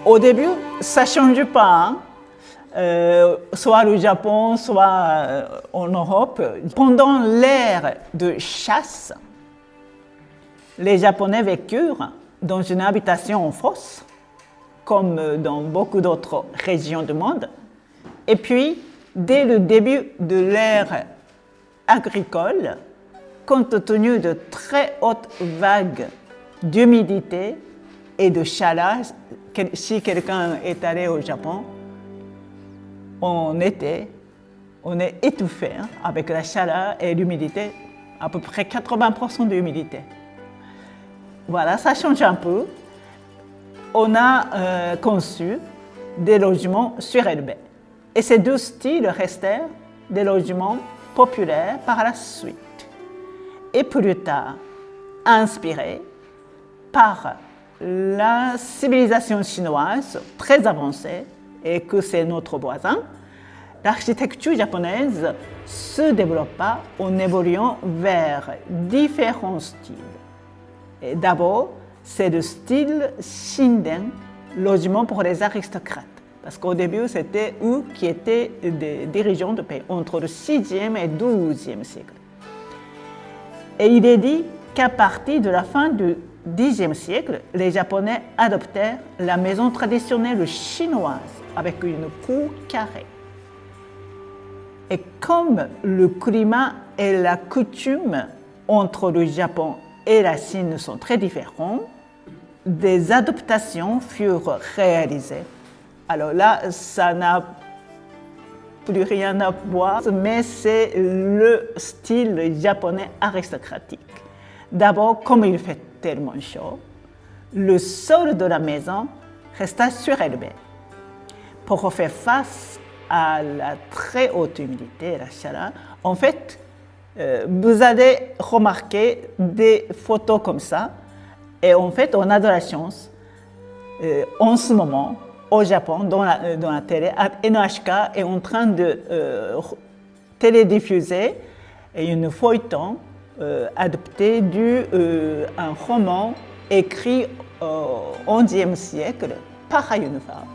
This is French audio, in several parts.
Au début, ça ne change pas, hein. Soit au Japon, soit en Europe. Pendant l'ère de chasse, les Japonais vécurent dans une habitation en fosse, comme dans beaucoup d'autres régions du monde. Et puis, dès le début de l'ère agricole, compte tenu de très hautes vagues d'humidité et de chaleur, si quelqu'un est allé au Japon, en été, on est étouffé avec la chaleur et l'humidité, à peu près 80% d'humidité. Voilà, ça change un peu. On a conçu des logements surélevés. Et ces deux styles restèrent des logements populaires par la suite. Et plus tard, inspirés par la civilisation chinoise très avancée, et que c'est notre voisin, l'architecture japonaise se développa en évoluant vers différents styles. Et d'abord, c'est le style Shinden, logement pour les aristocrates. Parce qu'au début, c'était eux qui étaient des dirigeants de pays, entre le 6e et 12e siècle. Et il est dit qu'à partir de la fin du Xe siècle, les Japonais adoptèrent la maison traditionnelle chinoise avec une cour carrée. Et comme le climat et la coutume entre le Japon et la Chine sont très différents, des adaptations furent réalisées. Alors là, ça n'a plus rien à voir, mais c'est le style japonais aristocratique. D'abord, comme il fait tellement chaud, le sol de la maison resta surélevé. Pour faire face à la très haute humidité et la chaleur, en fait, vous allez remarquer des photos comme ça. Et en fait, on a de la chance. En ce moment, au Japon, dans la télé, NHK est en train de télédiffuser une feuilleton adapté d'un roman écrit au XIe siècle par une femme.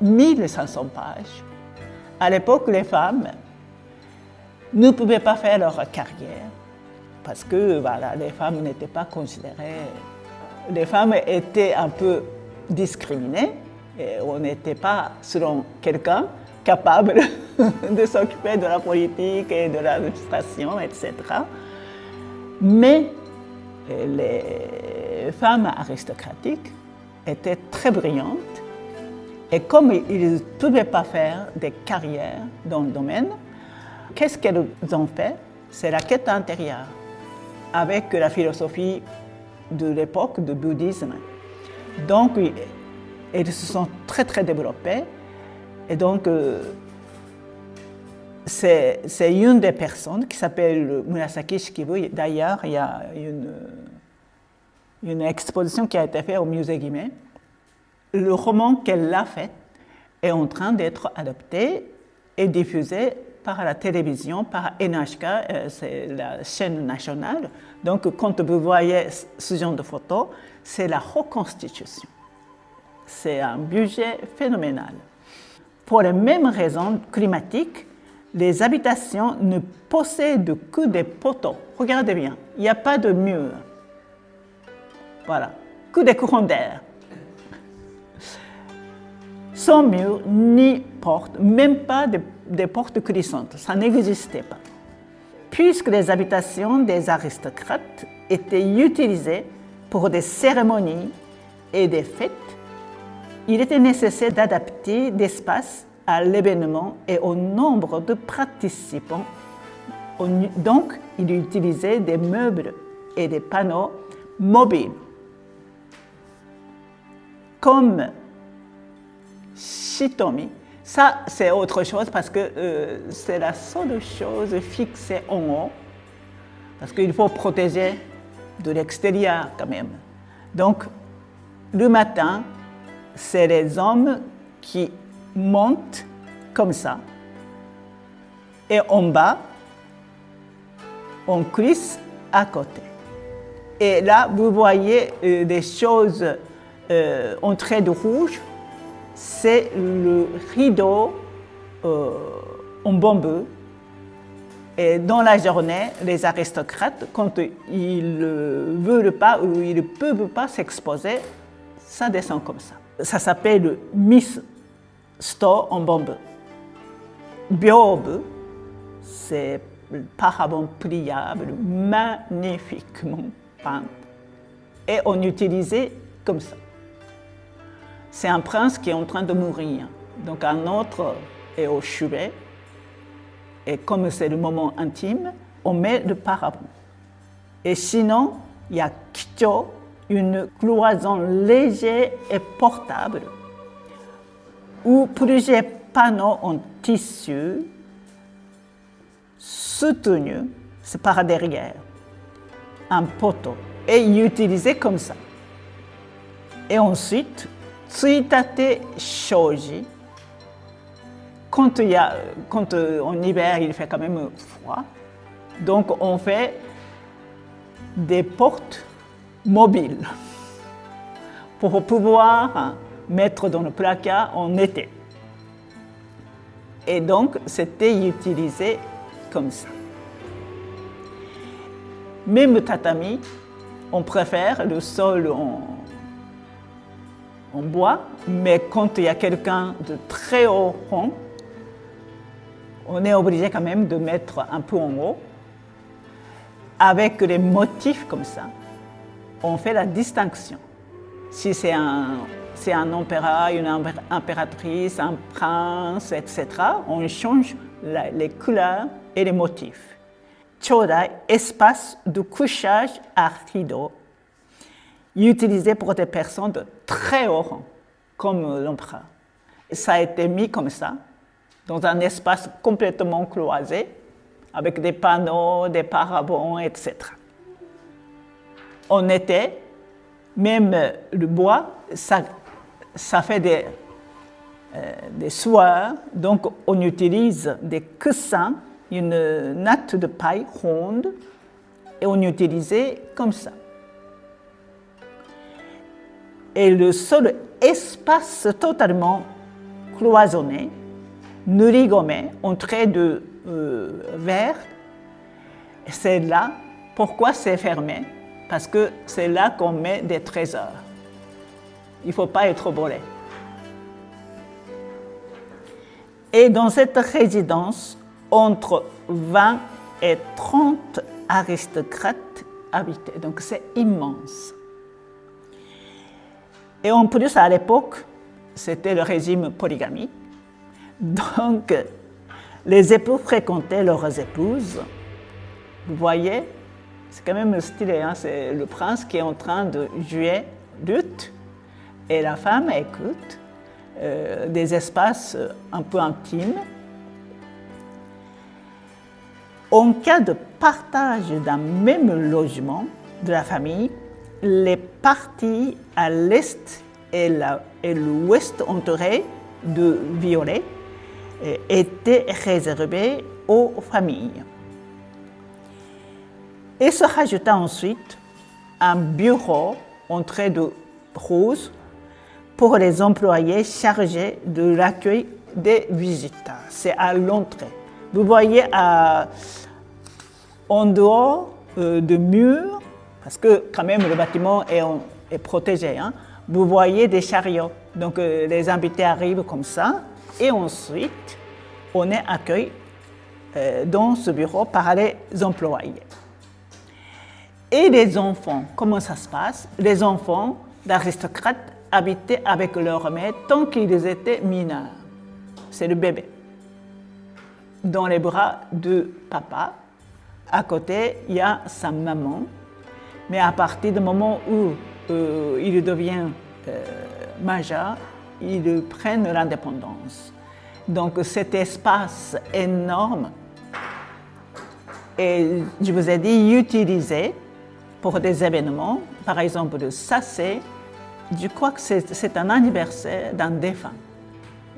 1500 pages. À l'époque, les femmes ne pouvaient pas faire leur carrière parce que voilà, les femmes n'étaient pas considérées. Les femmes étaient un peu discriminées et on n'était pas, selon quelqu'un, capable de s'occuper de la politique et de l'administration, etc. Mais les femmes aristocratiques étaient très brillantes et comme ils ne pouvaient pas faire des carrières dans le domaine, qu'est-ce qu'elles ont fait? C'est la quête intérieure avec la philosophie de l'époque du bouddhisme. Donc, elles se sont très, très développées. Et donc, c'est une des personnes qui s'appelle Murasaki Shikibu. D'ailleurs, il y a une exposition qui a été faite au musée Guimet. Le roman qu'elle a fait est en train d'être adapté et diffusé par la télévision, par NHK, c'est la chaîne nationale. Donc, quand vous voyez ce genre de photos, c'est la reconstitution. C'est un budget phénoménal. Pour les mêmes raisons climatiques, les habitations ne possèdent que des poteaux. Regardez bien, il n'y a pas de mur. Voilà, que des courants d'air. Sans mur ni porte, même pas des portes clissantes, ça n'existait pas. Puisque les habitations des aristocrates étaient utilisées pour des cérémonies et des fêtes, il était nécessaire d'adapter l'espace à l'événement et au nombre de participants. Donc, il utilisait des meubles et des panneaux mobiles. Comme Shitomi, ça c'est autre chose parce que c'est la seule chose fixée en haut, parce qu'il faut protéger de l'extérieur quand même. Donc, le matin, c'est les hommes qui montent comme ça, et en bas, on glisse à côté. Et là, vous voyez des choses en trait de rouge, c'est le rideau en bambou. Et dans la journée, les aristocrates, quand ils ne veulent pas ou ils ne peuvent pas s'exposer, ça descend comme ça. Ça s'appelle le misto en bambou. Byobu, c'est le paravent pliable, magnifiquement peint. Et on utilisait comme ça. C'est un prince qui est en train de mourir. Donc un autre est au chevet. Et comme c'est le moment intime, on met le paravent. Et sinon, il y a kicho, une cloison légère et portable, ou plusieurs panneaux en tissu soutenus, c'est par derrière, un poteau, et utilisé comme ça. Et ensuite, tsuitate shoji. Quand en hiver, il fait quand même froid, donc on fait des portes mobiles pour pouvoir mettre dans le placard en été. Et donc, c'était utilisé comme ça. Même tatami, on préfère le sol en bois, mais quand il y a quelqu'un de très haut rang, on est obligé quand même de mettre un peu en haut. Avec les motifs comme ça, on fait la distinction. Si c'est un empereur, une impératrice, un prince, etc., on change les couleurs et les motifs. Chodai, espace de couchage à rideau, utilisé pour des personnes de très haut rang, comme l'empereur. Ça a été mis comme ça, dans un espace complètement cloisé, avec des panneaux, des paravents, etc. En été, même le bois, ça fait des sueurs, donc on utilise des coussins, une natte de paille ronde, et on utilisait comme ça. Et le seul espace totalement cloisonné, nurigome, en trait de verre, c'est là. Pourquoi c'est fermé? Parce que c'est là qu'on met des trésors. Il ne faut pas être volé. Et dans cette résidence, entre 20 et 30 aristocrates habitaient. Donc c'est immense. Et en plus, à l'époque, c'était le régime polygamie. Donc, les époux fréquentaient leurs épouses. Vous voyez, c'est quand même stylé, hein? C'est le prince qui est en train de jouer luth et la femme écoute, des espaces un peu intimes. En cas de partage d'un même logement de la famille, les parties à l'est et l'ouest entourées de violets étaient réservées aux familles. Et se rajouta ensuite un bureau en trait de rose pour les employés chargés de l'accueil des visiteurs. C'est à l'entrée. Vous voyez en dehors de murs, parce que quand même le bâtiment est protégé, hein, vous voyez des chariots. Donc les invités arrivent comme ça et ensuite on est accueilli dans ce bureau par les employés. Et les enfants, comment ça se passe? Les enfants d'aristocrates habitaient avec leur mère tant qu'ils étaient mineurs. C'est le bébé. Dans les bras de papa. À côté, il y a sa maman. Mais à partir du moment où il devient majeur, ils prennent l'indépendance. Donc cet espace énorme, et je vous ai dit, utilisé pour des événements, par exemple, ça c'est, je crois que c'est un anniversaire d'un défunt.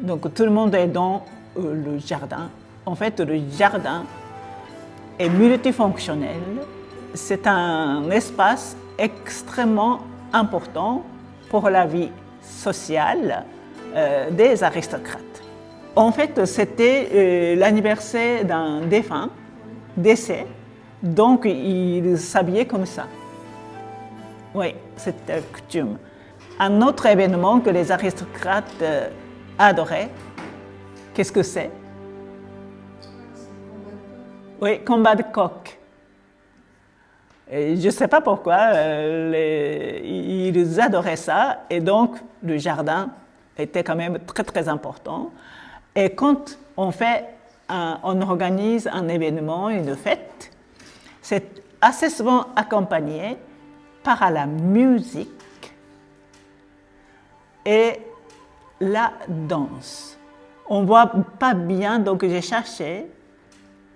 Donc tout le monde est dans le jardin. En fait, le jardin est multifonctionnel. C'est un espace extrêmement important pour la vie sociale des aristocrates. En fait, c'était l'anniversaire d'un décès, donc ils s'habillaient comme ça. Oui, c'était coutume. Un autre événement que les aristocrates adoraient, qu'est-ce que c'est? Oui, combat de coq. Et je ne sais pas pourquoi, ils adoraient ça, et donc le jardin était quand même très très important. Et quand on organise un événement, une fête, c'est assez souvent accompagné par la musique et la danse. On ne voit pas bien, donc j'ai cherché,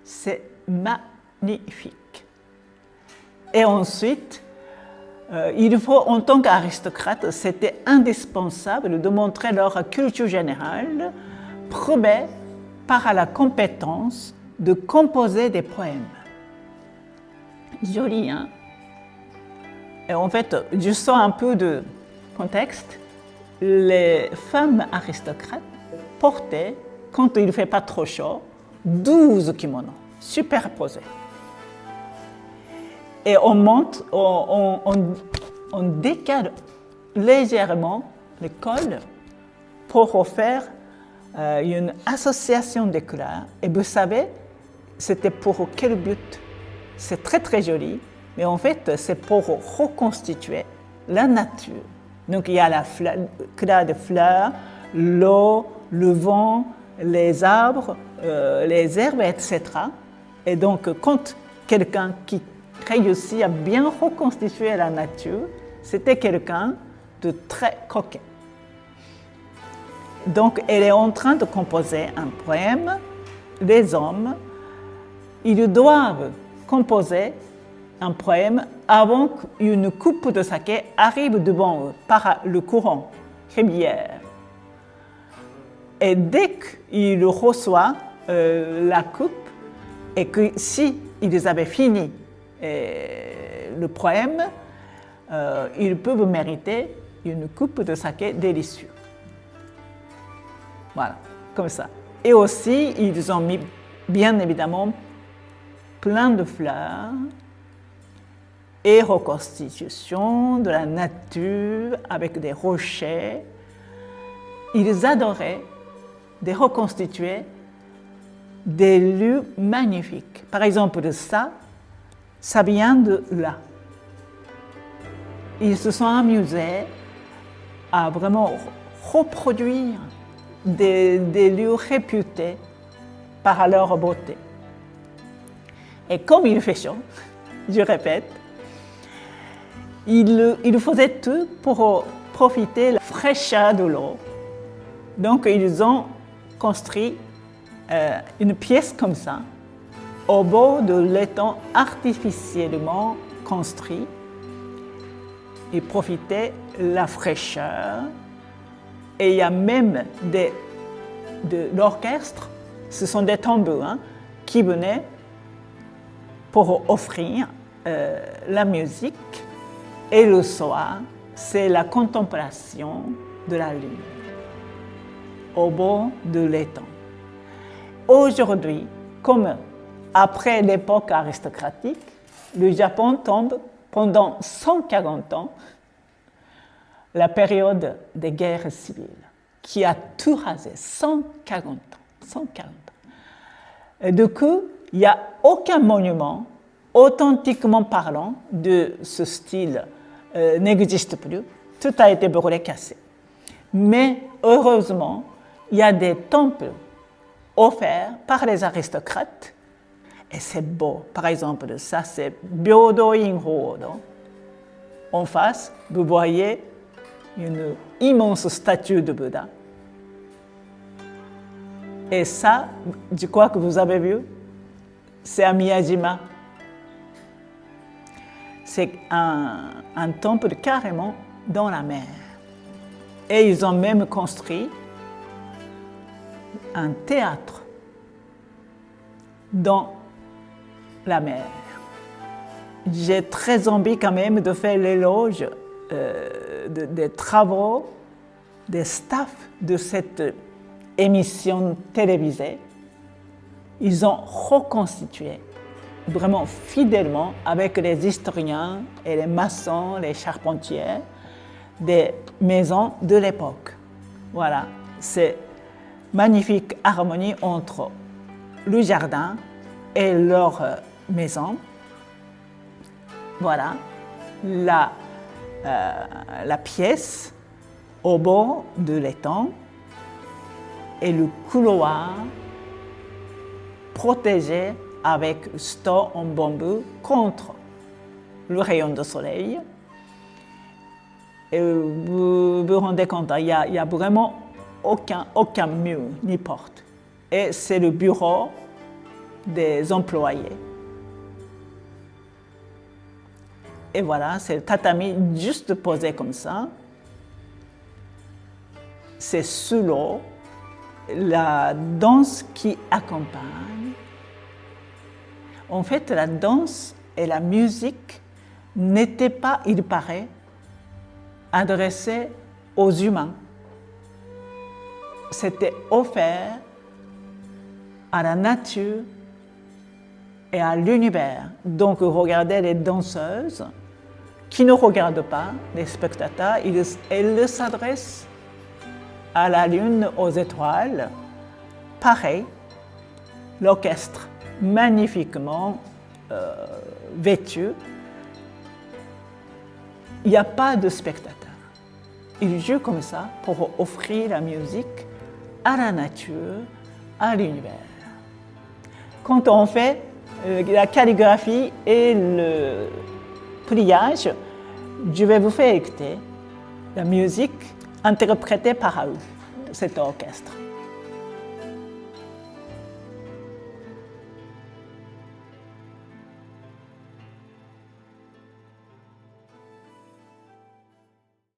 c'est magnifique. Et ensuite, il faut, en tant qu'aristocrate, c'était indispensable de montrer leur culture générale, prouvée par la compétence de composer des poèmes. Joli, hein? Et en fait, je sors un peu de contexte. Les femmes aristocrates portaient, quand il ne fait pas trop chaud, 12 kimonos superposés. Et on décale légèrement le col pour faire une association des couleurs. Et vous savez, c'était pour quel but? C'est très très joli, mais en fait, c'est pour reconstituer la nature. Donc il y a la couleur des fleurs, l'eau, le vent, les arbres, les herbes, etc. Et donc, quand quelqu'un qui réussit à bien reconstituer la nature, c'était quelqu'un de très coquet. Donc, elle est en train de composer un poème. Les hommes, ils doivent composer un poème avant qu'une coupe de saké arrive devant eux par le courant rivière. Et dès qu'ils reçoivent la coupe, et que si ils avaient fini le poème, ils peuvent mériter une coupe de saké délicieux. Voilà, comme ça. Et aussi, ils ont mis, bien évidemment, plein de fleurs et reconstitution de la nature avec des rochers. Ils adoraient de reconstituer des lieux magnifiques. Par exemple, ça vient de là. Ils se sont amusés à vraiment reproduire des lieux réputés par leur beauté. Et comme il fait chaud, je répète, ils faisaient tout pour profiter de la fraîcheur de l'eau. Donc, ils ont construit une pièce comme ça, au bord de l'étang artificiellement construit. Ils profitaient de la fraîcheur. Et il y a même de l'orchestre, ce sont des tambours qui venaient pour offrir la musique. Et le soir, c'est la contemplation de la lune au bord de l'étang. Aujourd'hui, comme après l'époque aristocratique, le Japon tombe pendant 140 ans, la période des guerres civiles, qui a tout rasé, 140 ans. 140 ans. Et du coup, il n'y a aucun monument, authentiquement parlant, de ce style n'existe plus. Tout a été brûlé, cassé. Mais heureusement, il y a des temples offerts par les aristocrates. Et c'est beau. Par exemple, ça, c'est Byodo-in Hodo. En face, vous voyez une immense statue de Bouddha. Et ça, je crois que vous avez vu, c'est à Miyajima. C'est un temple carrément dans la mer. Et ils ont même construit un théâtre dans la mer. J'ai très envie quand même de faire l'éloge des travaux des staffs de cette émission télévisée. Ils ont reconstitué vraiment fidèlement avec les historiens et les maçons, les charpentiers, des maisons de l'époque. Voilà, c'est magnifique harmonie entre le jardin et leur maison. Voilà, la pièce au bord de l'étang et le couloir protégé avec store en bambou contre le rayon de soleil. Et vous vous rendez compte, il n'y a vraiment aucun mur ni porte. Et c'est le bureau des employés. Et voilà, c'est le tatami juste posé comme ça. C'est sous l'eau, la danse qui accompagne. En fait, la danse et la musique n'étaient pas, il paraît, adressées aux humains. C'était offert à la nature et à l'univers. Donc, regardez les danseuses qui ne regardent pas les spectateurs, elles s'adressent à la lune, aux étoiles. Pareil, l'orchestre magnifiquement vêtu. Il n'y a pas de spectateur. Il joue comme ça pour offrir la musique à la nature, à l'univers. Quand on fait la calligraphie et le pliage, je vais vous faire écouter la musique interprétée par eux, cet orchestre.